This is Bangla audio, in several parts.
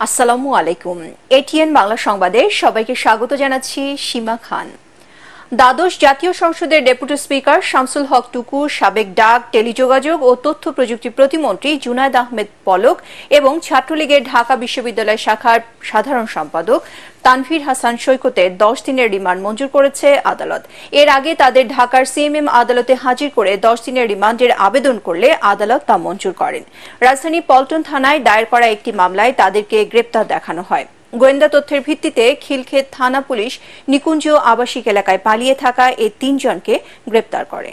আসসালামু আলাইকুম। এটিএন বাংলা সংবাদে সবাইকে স্বাগত জানাচ্ছি সীমা খান। দ্বাদশ জাতীয় সংসদের ডেপুটি স্পিকার শামসুল হক টুকু, সাবেক ডাক, টেলিযোগাযোগ ও তথ্য প্রযুক্তি প্রতিমন্ত্রী জুনায়েদ আহমেদ পলক এবং ছাত্রলীগের ঢাকা বিশ্ববিদ্যালয় শাখার সাধারণ সম্পাদক তানভীর হাসান সৈকতের 10 দিনের রিমান্ড মঞ্জুর করেছে আদালত। এর আগে তাদের ঢাকার সিএমএম আদালতে হাজির করে 10 দিনের রিমান্ডের আবেদন করলে আদালত তা মঞ্জুর করেন। রাজধানী পল্টন থানায় দায়ের করা একটি মামলায় তাদেরকে গ্রেপ্তার দেখানো হয়। গোয়েন্দা তথ্যের ভিত্তিতে খিলক্ষেত থানা পুলিশ নিকুঞ্জ আবাসিক এলাকায় পালিয়ে থাকা এই 3 জনকে গ্রেপ্তার করে।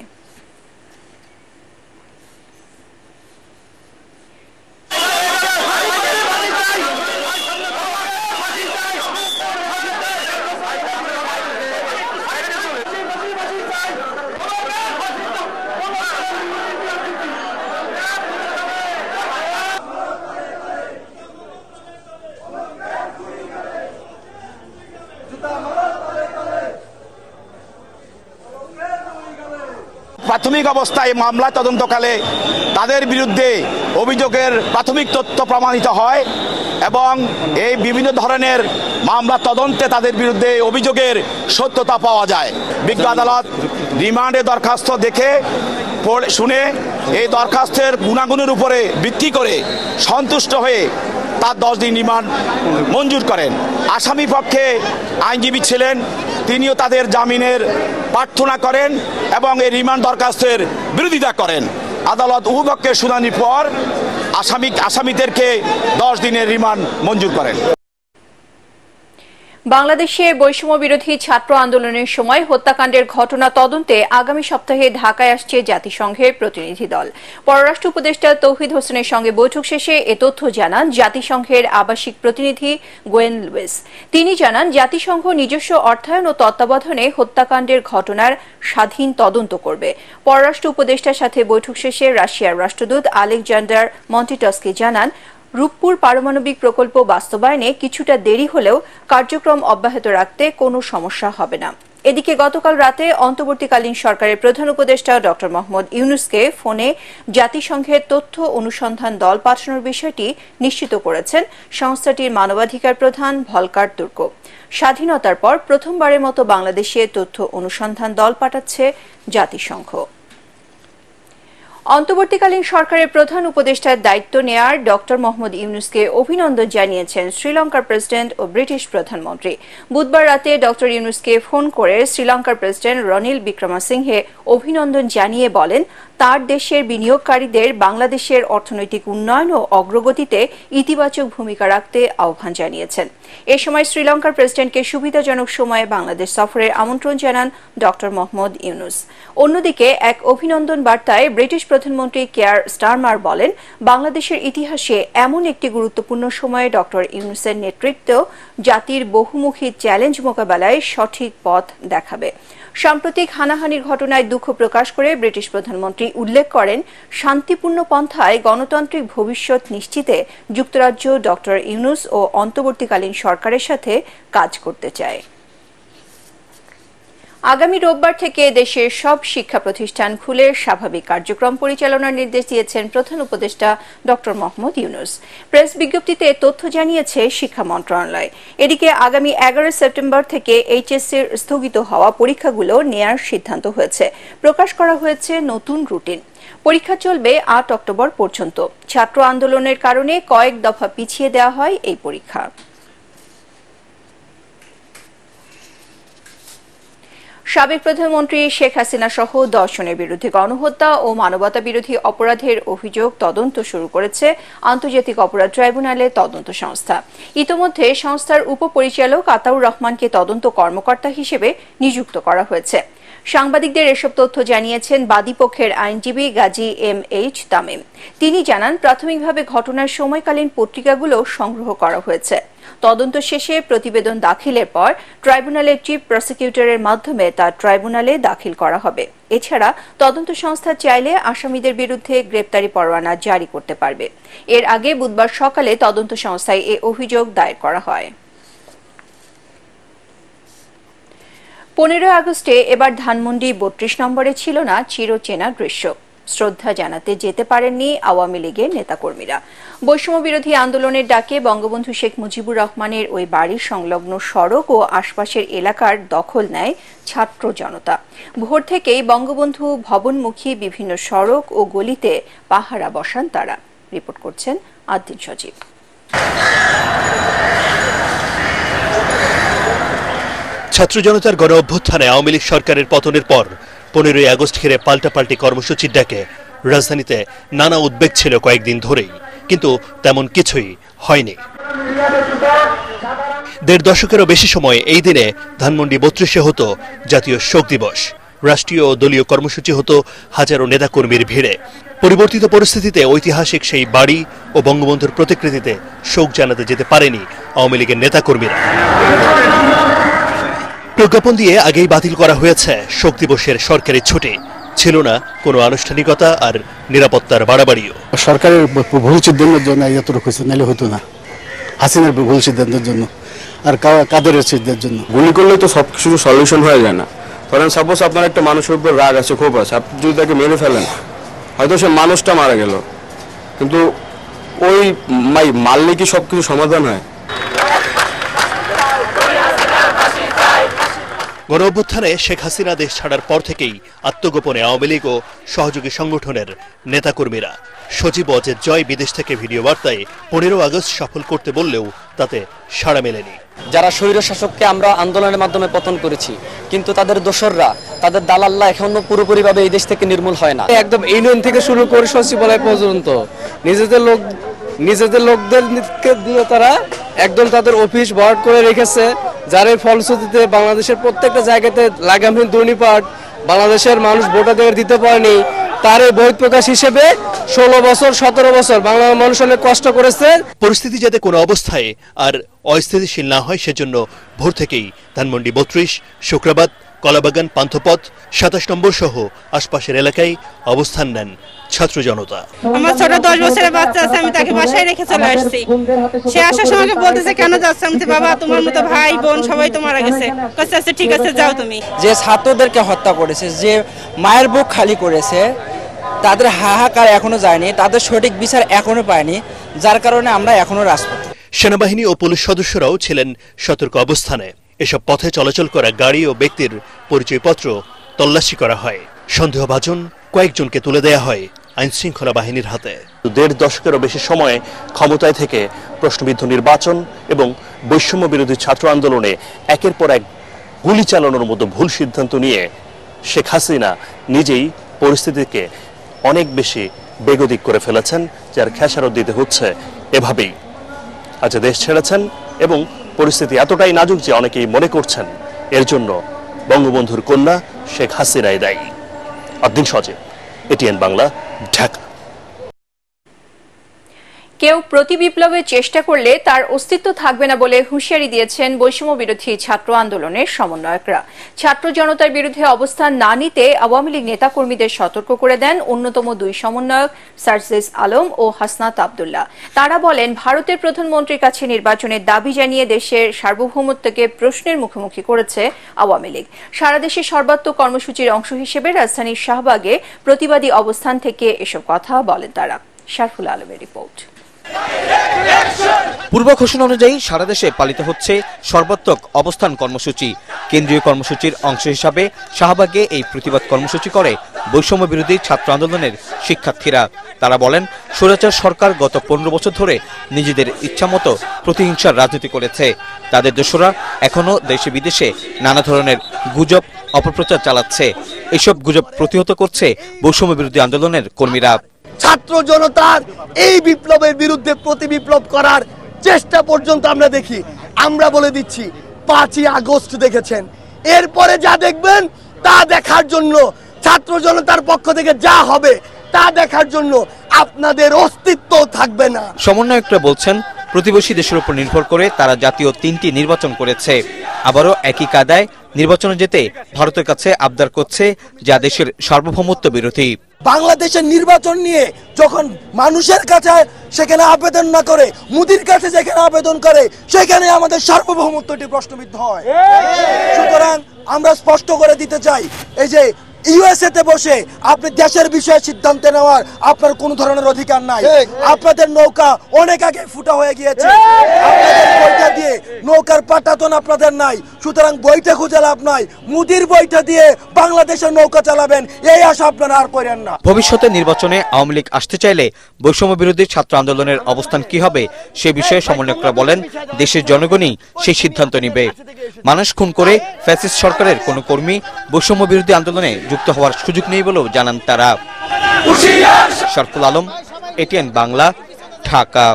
প্রাথমিক অবস্থায় মামলা তদন্তকালে তাদের বিরুদ্ধে অভিযোগের প্রাথমিক তথ্য প্রমাণিত হয় এবং এই বিভিন্ন ধরনের মামলা তদন্তে তাদের বিরুদ্ধে অভিযোগের সত্যতা পাওয়া যায়। বিজ্ঞ আদালত রিমান্ডে দরখাস্ত দেখে শুনে এই দরখাস্তের গুণাগুণের উপরে ভিত্তি করে সন্তুষ্ট হয়ে তার 10 দিন রিমান্ড মঞ্জুর করেন। আসামি পক্ষে আইনজীবী ছিলেন, তিনিও তাদের জামিনের প্রার্থনা করেন এবং এই রিমান্ড দরখাস্তের বিরোধিতা করেন। আদালত উভয়পক্ষের শুনানির পর আসামিদেরকে 10 দিনের রিমান্ড মঞ্জুর করেন। বাংলাদেশে বৈষম্য বিরোধী ছাত্র আন্দোলনের সময় হত্যাকাণ্ডের ঘটনা তদন্তে আগামী সপ্তাহে ঢাকায় আসছে জাতিসংঘের প্রতিনিধি দল। পররাষ্ট্র উপদেষ্টা তৌহিদ হোসেনের সঙ্গে বৈঠক শেষে এ তথ্য জানান জাতিসংঘের আবাসিক প্রতিনিধি গোয়েন লুইস। তিনি জানান জাতিসংঘ নিজস্ব অর্থায়ন ও তত্ত্বাবধানে হত্যাকাণ্ডের ঘটনার স্বাধীন তদন্ত করবে। পররাষ্ট্র উপদেষ্টার সাথে বৈঠক শেষে রাশিয়ার রাষ্ট্রদূত আলেকজান্ডার মন্টিটস্কি জানান রূপপুর পারমাণবিক প্রকল্প বাস্তবায়নে কিছুটা দেরি হলেও কার্যক্রম অব্যাহত রাখতে কোনো সমস্যা হবে না। এদিকে গতকাল রাতে অন্তর্বর্তীকালীন সরকারের প্রধান উপদেষ্টা ড মোহাম্মদ ইউনূসকে ফোনে জাতিসংঘের তথ্য অনুসন্ধান দল পাঠানোর বিষয়টি নিশ্চিত করেছেন সংস্থাটির মানবাধিকার প্রধান ভলকার তুর্ক। স্বাধীনতার পর প্রথমবারের মতো বাংলাদেশে তথ্য অনুসন্ধান দল পাঠাচ্ছে জাতিসংঘ। অন্তর্বর্তীকালীন সরকারের প্রধান উপদেষ্টার দায়িত্ব নেয়ার ড মোহাম্মদ ইউনূসকে অভিনন্দন জানিয়েছেন শ্রীলঙ্কার প্রেসিডেন্ট ও ব্রিটিশ প্রধানমন্ত্রী। বুধবার রাতে ড ইউনূসকে ফোন করে শ্রীলঙ্কার প্রেসিডেন্ট রনিল বিক্রমাসিংহে অভিনন্দন জানিয়ে বলেন তার দেশের বিনিয়োগকারীদের বাংলাদেশের অর্থনৈতিক উন্নয়ন ও অগ্রগতিতে ইতিবাচক ভূমিকা রাখতে আহ্বান জানিয়েছেন। এ সময় শ্রীলঙ্কার প্রেসিডেন্টকে সুবিধাজনক সময়ে বাংলাদেশ সফরের আমন্ত্রণ জানান ড মোহাম্মদ ইউনূস। অন্যদিকে এক অভিনন্দন বার্তায় ব্রিটিশ প্রধানমন্ত্রী কেয়ার স্টারমার বলেন বাংলাদেশের ইতিহাসে এমন একটি গুরুত্বপূর্ণ সময়ে ড ইউনূসের নেতৃত্ব জাতির বহুমুখী চ্যালেঞ্জ মোকাবেলায় সঠিক পথ দেখাবে। সাম্প্রতিক হানাহানির ঘটনায় দুঃখ প্রকাশ করে ব্রিটিশ প্রধানমন্ত্রী উল্লেখ করেন শান্তিপূর্ণ পন্থায় গণতান্ত্রিক ভবিষ্যৎ নিশ্চিতে যুক্তরাজ্য ড ইউনূস ও অন্তর্বর্তীকালীন সরকারের সাথে কাজ করতে চায়। আগামী রোববার থেকে দেশের সব শিক্ষা প্রতিষ্ঠান খুলে স্বাভাবিক কার্যক্রম পরিচালনার নির্দেশ দিয়েছেন প্রধান উপদেষ্টা ড মোহাম্মদ ইউনূস। প্রেস বিজ্ঞপ্তিতে তথ্য জানিয়েছে শিক্ষা মন্ত্রণালয়। এদিকে আগামী 11 সেপ্টেম্বর থেকে এইচএসসির স্থগিত হওয়া পরীক্ষাগুলো নেয়ার সিদ্ধান্ত হয়েছে। প্রকাশ করা হয়েছে নতুন রুটিন। পরীক্ষা চলবে 8 অক্টোবর পর্যন্ত। ছাত্র আন্দোলনের কারণে কয়েক দফা পিছিয়ে দেওয়া হয় এই পরীক্ষা। সাবেক প্রধানমন্ত্রী শেখ হাসিনা সহ 10 জনের বিরুদ্ধে গণহত্যা ও মানবতা বিরোধী অপরাধের অভিযোগ তদন্ত শুরু করেছে আন্তর্জাতিক অপরাধ ট্রাইব্যুনালের তদন্ত সংস্থা। ইতোমধ্যে সংস্থার উপপরিচালক আতাউর রহমানকে তদন্ত কর্মকর্তা হিসেবে নিযুক্ত করা হয়েছে। সাংবাদিকদের এসব তথ্য জানিয়েছেন বাদীপক্ষের আইনজীবী গাজী এম.এইচ. তামিম। তিনি জানান প্রাথমিকভাবে ঘটনার সময়কালীন পত্রিকাগুলো সংগ্রহ করা হয়েছে। তদন্ত শেষে প্রতিবেদন দাখিলের পর ট্রাইব্যুনালের চিফ প্রসিকিউটরের মাধ্যমে তা ট্রাইব্যুনালে দাখিল করা হবে। এছাড়া তদন্ত সংস্থা চাইলে আসামিদের বিরুদ্ধে গ্রেপ্তারি পরোয়ানা জারি করতে পারবে। এর আগে বুধবার সকালে তদন্ত সংস্থায় এ অভিযোগ দায়ের করা হয়। 15 আগস্টে এবার ধানমন্ডি 32 নম্বরে ছিল না চিরচেনা দৃশ্য। শ্রদ্ধা জানাতে যেতে পারেননি আওয়ামী লীগের নেতাকর্মীরা। বৈষম্য বিরোধী আন্দোলনের ডাকে বঙ্গবন্ধু শেখ মুজিবুর রহমানের ওই বাড়ির সংলগ্ন সড়ক ও আশপাশের এলাকার দখল নেয় ছাত্র জনতা। ভোর থেকেই বঙ্গবন্ধু ভবনমুখী বিভিন্ন সড়ক ও গলিতে পাহারা বসান তারা। রিপোর্ট করছেন আদ্দিন সজীব। ছাত্র জনতার গণ অভ্যুত্থানে আওয়ামী লীগ সরকারের পতনের পর 15ই আগস্ট ঘিরে পাল্টাপাল্টি কর্মসূচির ডাকে রাজধানীতে নানা উদ্বেগ ছিল কয়েকদিন ধরেই, কিন্তু তেমন কিছুই হয়নি। 1.5 দশকেরও বেশি সময় এই দিনে ধানমন্ডি 32-এ হতো জাতীয় শোক দিবস। রাষ্ট্রীয় ও দলীয় কর্মসূচি হতো হাজারো নেতাকর্মীর ভিড়ে। পরিবর্তিত পরিস্থিতিতে ঐতিহাসিক সেই বাড়ি ও বঙ্গবন্ধুর প্রতিকৃতিতে শোক জানাতে যেতে পারেনি আওয়ামী লীগের নেতাকর্মীরা। প্রজ্ঞাপন দিয়ে আগেই বাতিল করা হয়েছে শোক দিবসের সরকারি ছুটি। ছিল না কোনো আনুষ্ঠানিকতা আর নিরাপত্তার বাড়াবাড়িও। সরকারের ভুল সিদ্ধান্তের জন্য এতটুকু হয়েছে, নাহলে হতো না। হাসিনার ভুল সিদ্ধান্তের জন্য আর কাদেরের সিদ্ধান্তের জন্য। গুলি করলে তো সবকিছু সলিউশন হয়ে যায় না। ধরেন সাপোজ আপনার একটা মানুষের উপর রাগ আছে, ক্ষোভ আছে, আপনি যদি তাকে মেরে ফেলেন, হয়তো সে মানুষটা মারা গেল, কিন্তু ওই মারলে কি সবকিছু সমাধান হয়? গণ অভ্যুত্থানে শেখ হাসিনা দেশ ছাড়ার পর থেকেই আত্মগোপনে আওয়ামী লীগ ও সহযোগী সংগঠনের নেতাকর্মীরা সজীব অজের জয় বিদেশ থেকে ভিডিও বার্তায় 15 আগস্ট সফল করতে বললেও তাতে সাড়া মেলেনি। যারা স্বৈর শাসককে আমরা আন্দোলনের মাধ্যমে পতন করেছি, কিন্তু তাদের দোসররা, তাদের দালাল্লা এখনো পুরোপুরিভাবে এই দেশ থেকে নির্মূল হয় না। একদম ইউনিয়ন থেকে শুরু করে সচিবালয় পর্যন্ত নিজেদের লোকদেরকে দিয়ে তারা একদম তাদের অফিস ভরাট করে রেখেছে, যার ফলশ্রুতিতে বাংলাদেশের প্রত্যেকটা জায়গাতে লাগামহীন দুর্নীতিপাত, বাংলাদেশের মানুষ ভোটাধিকার দিতে পারেনি। তার এই বহিঃপ্রকাশ হিসেবে 16 বছর 17 বছর বাংলার মানুষ অনেক কষ্ট করেছে। পরিস্থিতি যাতে কোনো অবস্থায় আর অস্থিতিশীল না হয় সেজন্য ভোর থেকেই ধানমন্ডি 32, শুক্রাবাদ, কলাবাগান, পান্থপথ, 27 নম্বর সহ আশপাশের এলাকায় অবস্থান নেন ছাত্র জনতা। আমার ছোট 10 বছরের বাচ্চা আছে, আমি তাকে বাসায় রেখে চলে আসছি। সে আসার সময় বলতেছে কেন যাচ্ছে, আমি বাবা তোমার মতো ভাই বোন সবাই তো মারা গেছে। আচ্ছা ঠিক আছে যাও তুমি। যে ছাত্রদেরকে হত্যা করেছে, যে মায়ের বুক খালি করেছে, তাদের হাহাকার এখনো যায়নি, তাদের সঠিক বিচার এখনো পায়নি, যার কারণে আমরা এখনো রাজপথে। সেনাবাহিনী ও পুলিশ সদস্যরাও ছিলেন সতর্ক অবস্থানে। এসব পথে চলাচল করা গাড়ি ও ব্যক্তির পরিচয়পত্র তল্লাশি করা হয়। সন্দেহভাজন কয়েকজনকে তুলে দেয়া হয় আইন শৃঙ্খলা বাহিনীর হাতে। 1.5 দশকেরও বেশি সময় ক্ষমতায় থেকে প্রশ্নবিদ্ধ নির্বাচন এবং বৈষম্য বিরোধী ছাত্র আন্দোলনে একের পর এক গুলি চালানোর মতো ভুল সিদ্ধান্ত নিয়ে শেখ হাসিনা নিজেই পরিস্থিতিকে অনেক বেশি বেগতিক করে ফেলেছেন, যার খেসারত দিতে হচ্ছে এভাবেই। আজ দেশ ছেড়েছেন এবং পরিস্থিতি এতটাই নাজুক যে অনেকেই মনে করছেন এর জন্য বঙ্গবন্ধুর কন্যা শেখ হাসিনাই দায়ী। আদ্দিন সজীব, এটিএন বাংলা, ঢাকা। কেউ প্রতি বিপ্লবের চেষ্টা করলে তার অস্তিত্ব থাকবে না বলে হুঁশিয়ারি দিয়েছেন বৈষম্য বিরোধী ছাত্র আন্দোলনের সমন্বয়করা। ছাত্র জনতার বিরুদ্ধে অবস্থান না নিতে আওয়ামী লীগ নেতাকর্মীদের সতর্ক করে দেন অন্যতম 2 সমন্বয়ক সার্জিস আলম ও হাসনাত আব্দুল্লাহ। তারা বলেন, ভারতের প্রধানমন্ত্রীর কাছে নির্বাচনের দাবি জানিয়ে দেশের সার্বভৌমত্বকে প্রশ্নের মুখোমুখি করেছে আওয়ামী লীগ। সারা দেশে সর্বাত্মক কর্মসূচির অংশ হিসেবে রাজধানীর শাহবাগে প্রতিবাদী অবস্থান থেকে এসব কথা বলেন তারা। শারফুল আলমের রিপোর্ট। পূর্ব ঘোষণা অনুযায়ী সারা দেশে পালিত হচ্ছে সর্বাত্মক অবস্থান কর্মসূচি। কেন্দ্রীয় কর্মসূচির অংশ হিসাবে শাহবাগে এই প্রতিবাদ কর্মসূচি করে বৈষম্য বিরোধী ছাত্র আন্দোলনের শিক্ষার্থীরা। তারা বলেন, স্বৈরাচার সরকার গত 15 বছর ধরে নিজেদের ইচ্ছামতো প্রতিহিংসার রাজনীতি করেছে। তাদের দোসররা এখনো দেশে বিদেশে নানা ধরনের গুজব অপপ্রচার চালাচ্ছে। এসব গুজব প্রতিহত করছে বৈষম্য বিরোধী আন্দোলনের কর্মীরা। ছাত্র জনতার এই বিপ্লবের বিরুদ্ধে প্রতি বিপ্লব করার চেষ্টা পর্যন্ত আমরা দেখি। আমরা বলে দিচ্ছি, 5ই আগস্ট দেখেছেন, এরপরে যা দেখবেন তা দেখার জন্য, ছাত্র জনতার পক্ষ থেকে যা হবে তা দেখার জন্য আপনাদের অস্তিত্ব থাকবে না। সমন্বয়করা বলছেন, প্রতিবেশী দেশের উপর নির্ভর করে তারা জাতীয় 3টি নির্বাচন করেছে। আবারও একই কায়দায় নির্বাচনে যেতে ভারতের কাছে আবদার করছে, যা দেশের সার্বভৌমত্ব বিরোধী। বাংলাদেশের নির্বাচন নিয়ে যখন মানুষের কাছে সেখানে আবেদন না করে মোদির কাছে যেখানে আবেদন করে সেখানে আমাদের সার্বভৌমত্বটি প্রশ্নবিদ্ধ হয়। সুতরাং আমরা স্পষ্ট করে দিতে চাই, এই যে ইউএসএ তে বসে আপনি দেশের বিষয়ে সিদ্ধান্ত নেওয়ার আপনার কোনো ধরনের অধিকার নাই। আপনাদের নৌকা অনেক আগে ফুটা হয়ে গিয়েছে, আপনাদের বইটা দিয়ে নৌকার পাটাতন আপনাদের নাই, সুতরাং বইটা খুঁজে লাভ নাই। মুদির বইটা দিয়ে বাংলাদেশের নৌকা চালাবেন এই আশা আপনারা আর করেন না। ভবিষ্যতে নির্বাচনে আওয়ামী লীগ আসতে চাইলে বৈষম্য বিরোধী ছাত্র আন্দোলনের অবস্থান কি হবে সে বিষয়ে সমন্বয়করা বলেন দেশের জনগণই সেই সিদ্ধান্ত নেবে। মানুষ খুন করে ফ্যাসিস্ট সরকারের কোনো কর্মী বৈষম্য বিরোধী আন্দোলনে যুক্ত হওয়ার সুযোগ নেই বলেও জানান তারা। শরফুল আলম, এটিএন বাংলা, ঢাকা।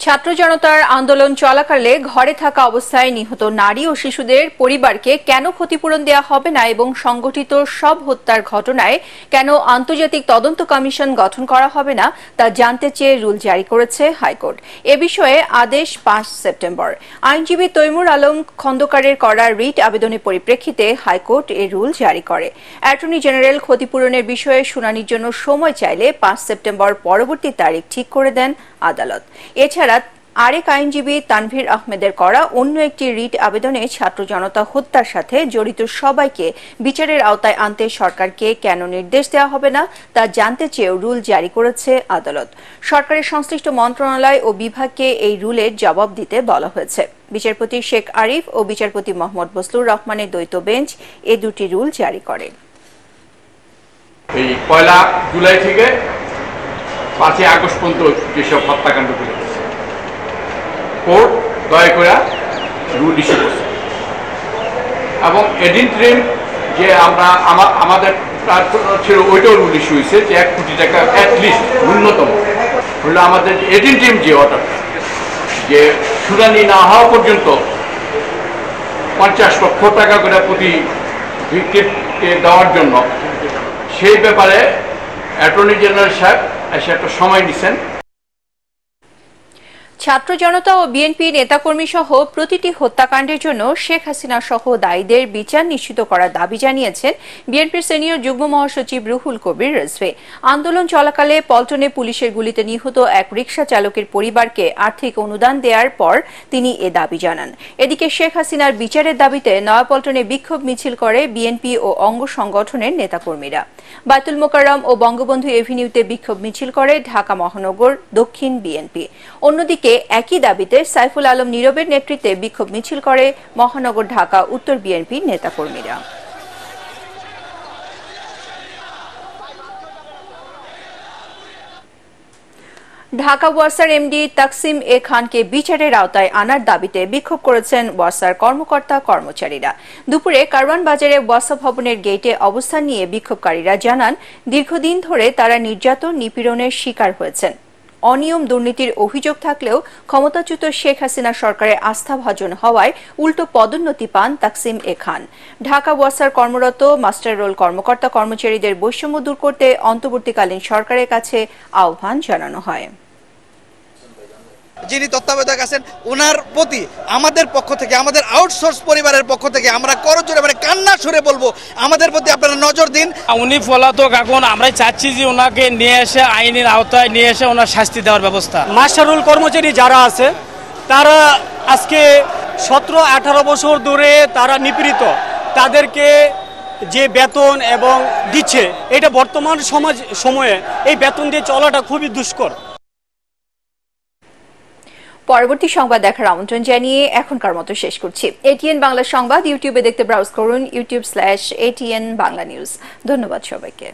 ছাত্র জনতার আন্দোলন চলাকালে ঘরে থাকা অবস্থায় নিহত নারী ও শিশুদের পরিবারকে কেন ক্ষতিপূরণ দেওয়া হবে না এবং সংগঠিত সব হত্যার ঘটনায় কেন আন্তর্জাতিক তদন্ত কমিশন গঠন করা হবে না তা জানতে চেয়ে রুল জারি করেছে হাইকোর্ট। এ বিষয়ে আদেশ 5 সেপ্টেম্বর। আইনজীবী তৈমুর আলম খন্দকারের করা রিট আবেদনের পরিপ্রেক্ষিতে হাইকোর্ট এ রুল জারি করে। অ্যাটর্নি জেনারেল ক্ষতিপূরণের বিষয়ে শুনানির জন্য সময় চাইলে 5 সেপ্টেম্বর পরবর্তী তারিখ ঠিক করে দেন আদালত। এছাড়া আরেক আইনজীবী তানভীর আহমেদের করা অন্য একটি রিট আবেদনে ছাত্র জনতা হত্যার সাথে জড়িত সবাইকে বিচারের আওতায় আনতে সরকারকে কেন নির্দেশ দেওয়া হবে না তা জানতে চেয়েও রুল জারি করেছে আদালত। সরকারের সংশ্লিষ্ট মন্ত্রণালয় ও বিভাগকে এই রুলের জবাব দিতে বলা হয়েছে। বিচারপতি শেখ আরিফ ও বিচারপতি মোহাম্মদ বসলুর রহমানের দ্বৈত বেঞ্চ এ দুটি রুল জারি করে। এই 1 জুলাই থেকে 5 আগস্ট পর্যন্ত যেসব হত্যাকাণ্ডগুলো কোর্ট দয়া করে রুল ইস্যু করছে এবং এডিন্ট্রিম যে আমরা আমাদের ছিল ওইটাও রুল ইস্যু হয়েছে যে 1 কোটি টাকা অ্যাটলিস্ট ন্যূনতম হলো আমাদের এডিন্ট্রিম যে অর্ডার যে শুনানি না হওয়া পর্যন্ত 50 লক্ষ টাকা করে প্রতি ভিক্টিমকে দেওয়ার জন্য সেই ব্যাপারে অ্যাটর্নি জেনারেল সাহেব এসে একটা সময় নিচ্ছেন। ছাত্র জনতা ও বিএনপি নেতাকর্মী সহ প্রতিটি হত্যাকাণ্ডের জন্য শেখ হাসিনা সহ দায়ীদের বিচার নিশ্চিত করার দাবি জানিয়েছেন বিএনপির সিনিয়র যুগ্ম মহাসচিব রুহুল কবির রিজভী। আন্দোলন চলাকালে পল্টনে পুলিশের গুলিতে নিহত এক রিকশা চালকের পরিবারকে আর্থিক অনুদান দেওয়ার পর তিনি এ দাবি জানান। এদিকে শেখ হাসিনার বিচারের দাবিতে নয়াপল্টনে বিক্ষোভ মিছিল করে বিএনপি ও অঙ্গ সংগঠনের নেতাকর্মীরা। বায়তুল মোকাররম ও বঙ্গবন্ধু এভিনিউতে বিক্ষোভ মিছিল করে ঢাকা মহানগর দক্ষিণ বিএনপি। অন্যদিকে একই দাবিতে সাইফুল আলম নীরবের নেতৃত্বে বিক্ষোভ মিছিল করে মহানগর ঢাকা উত্তর বিএনপির নেতাকর্মীরা। ঢাকা ওয়াসার এমডি তাকসিম এ খানকে বিচারের আওতায় আনার দাবিতে বিক্ষোভ করেছেন ওয়াসার কর্মকর্তা কর্মচারীরা। দুপুরে কারওয়ান বাজারে ওয়াসা ভবনের গেটে অবস্থান নিয়ে বিক্ষোভকারীরা জানান দীর্ঘদিন ধরে তারা নির্যাতন নিপীড়নের শিকার হয়েছেন। অনিয়ম দুর্নীতির অভিযোগ থাকলেও ক্ষমতাচ্যুত শেখ হাসিনা সরকারের আস্থাভাজন হওয়ায় উল্টো পদোন্নতি পান তাকসিম এ খান। ঢাকা ওয়াসার কর্মরত মাস্টার রোল কর্মকর্তা কর্মচারীদের বৈষম্য দূর করতে অন্তর্বর্তীকালীন সরকারের কাছে আহ্বান জানানো হয়। যিনি তত্ত্বাবধায়ক আছেন ওনার প্রতি আমাদের পক্ষ থেকে, আমাদের আউটসোর্স পরিবারের পক্ষ থেকে আমরা করজোরে মানে কান্না সুরে বলবো আমাদের প্রতি আপনারা নজর দিন। উনি পলাতক, এখন আমরাই চাচ্ছি যে ওনাকে নিয়ে এসে আইনের আওতায় নিয়ে এসে ওনার শাস্তি দেওয়ার ব্যবস্থা। মাস্টারুল কর্মচারী যারা আছে তারা আজকে 17-18 বছর ধরে তারা নিপীড়িত, তাদেরকে যে বেতন এবং দিচ্ছে এটা বর্তমান সময়ে এই বেতন দিয়ে চলাটা খুবই দুষ্কর। পরবর্তী সংবাদ দেখার আমন্ত্রণ জানিয়ে এখনকার মতো শেষ করছি। এটিএন বাংলা সংবাদ ইউটিউবে দেখতে ব্রাউজ করুন youtube/ATN বাংলা নিউজ। ধন্যবাদ সবাইকে।